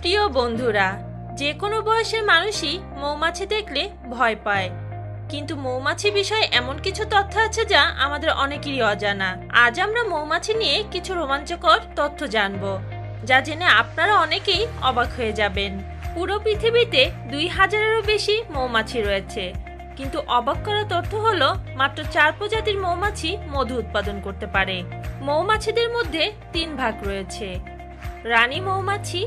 প্রিয় বন্ধুরা, যে কোনো বয়সের মানুষই মৌমাছি দেখলে ভয় পায়, কিন্তু মৌমাছি বিষয়ে এমন কিছু তথ্য আছে যা আমাদের অনেকেরই অজানা। আজ আমরা মৌমাছি নিয়ে কিছু রোমাঞ্চকর তথ্য জানব, যা জেনে আপনারা অনেকেই অবাক হয়ে যাবেন। পুরো পৃথিবীতে 2000-এরও বেশি মৌমাছি রয়েছে, কিন্তু অবাক করা তথ্য হলো মাত্র 4 প্রজাতির মৌমাছি মধু উৎপাদন করতে পারে। মৌমাছিদের মধ্যে 3 ভাগ রয়েছে: রানী মৌমাছি,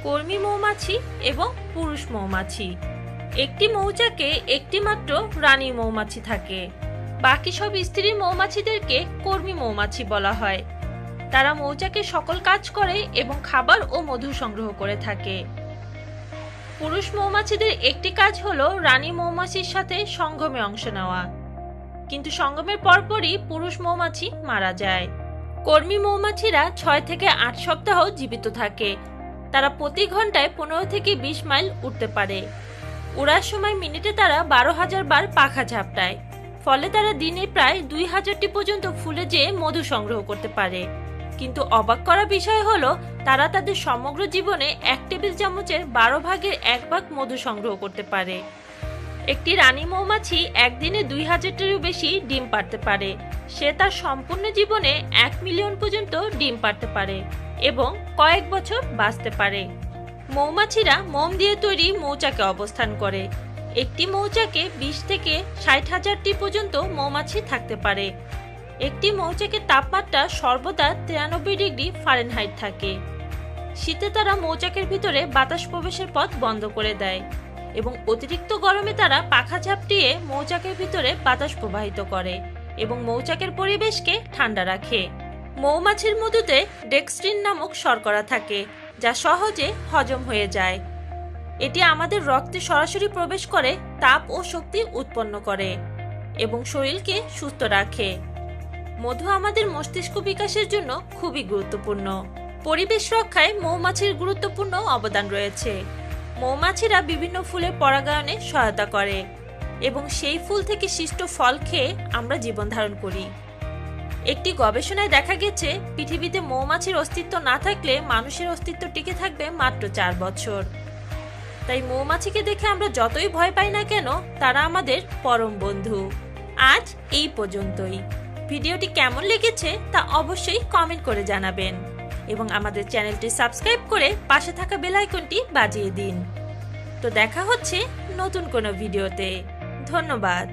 কর্মী মৌমাছি এবং পুরুষ মৌমাছি। একটি মৌচাকে একটি মাত্র রানী মৌমাছি থাকে। বাকি সব স্ত্রী মৌমাছিদেরকে কর্মী মৌমাছি বলা হয়। তারা মৌচাকে সকল কাজ করে এবং খাবার ও মধু সংগ্রহ করে থাকে। পুরুষ মৌমাছিদের একটি কাজ হলো রানী মৌমাছির সাথে সঙ্গমে অংশ নেওয়া, কিন্তু সঙ্গমের পরপরই পুরুষ মৌমাছি মারা যায়। কর্মী মৌমাছিরা 6 থেকে 8 সপ্তাহ জীবিত থাকে। তারা প্রতি ঘন্টায় 15 থেকে 20 মাইল উড়তে পারে। উড়ার সময় মিনিটে তারা 12,000 বার পাখা ঝাপটায়, ফলে তারা দিনে প্রায় 2000টি পর্যন্ত ফুলে যেয়ে মধু সংগ্রহ করতে পারে। কিন্তু অবাক করা বিষয় হলো তারা তাদের সমগ্র জীবনে 1 টেবিল চামচের 12 ভাগের 1 ভাগ মধু সংগ্রহ করতে পারে। একটি রানী মৌমাছি একদিনে 2000-টিরও বেশি ডিম পাড়তে পারে। সে তার সম্পূর্ণ জীবনে 1 মিলিয়ন পর্যন্ত ডিম পাড়তে পারে এবং কয়েক বছর বাঁচতে পারে। মৌমাছিরা মোম দিয়ে তৈরি মৌচাকে অবস্থান করে। একটি মৌচাকে 20 থেকে 60,000টি পর্যন্ত মৌমাছি থাকতে পারে। একটি মৌচাকের তাপমাত্রা সর্বদা 93 ডিগ্রি ফারেনহাইট থাকে। শীতে তারা মৌচাকের ভিতরে বাতাস প্রবেশের পথ বন্ধ করে দেয় এবং অতিরিক্ত গরমে তারা পাখা ঝাপটিয়ে মৌচাকের ভিতরে বাতাস প্রবাহিত করে এবং মৌচাকের পরিবেশকে ঠান্ডা রাখে। মৌমাছির মধুতে ডেক্সট্রিন নামক শর্করা থাকে, যা সহজে হজম হয়ে যায়। এটি আমাদের রক্তে সরাসরি প্রবেশ করে তাপ ও শক্তি উৎপন্ন করে এবং শরীরকে সুস্থ রাখে। মধু আমাদের মস্তিষ্ক বিকাশের জন্য খুবই গুরুত্বপূর্ণ। পরিবেশ রক্ষায় মৌমাছির গুরুত্বপূর্ণ অবদান রয়েছে। মৌমাছিরা বিভিন্ন ফুলের পরাগায়নে সহায়তা করে এবং সেই ফুল থেকে সৃষ্ট ফল খেয়ে আমরা জীবন ধারণ করি। একটি গবেষণায় দেখা গেছে পৃথিবীতে মৌমাছির অস্তিত্ব না থাকলে মানুষের অস্তিত্ব টিকে থাকবে মাত্র 4 বছর। তাই মৌমাছিকে দেখে আমরা যতই ভয় পাই না কেন, তারা আমাদের পরম বন্ধু। আজ এই পর্যন্তই। ভিডিওটি কেমন লেগেছে তা অবশ্যই কমেন্ট করে জানাবেন এবং আমাদের চ্যানেলটি সাবস্ক্রাইব করে পাশে থাকা বেল আইকনটি বাজিয়ে দিন। তো দেখা হচ্ছে নতুন কোনো ভিডিওতে। ধন্যবাদ।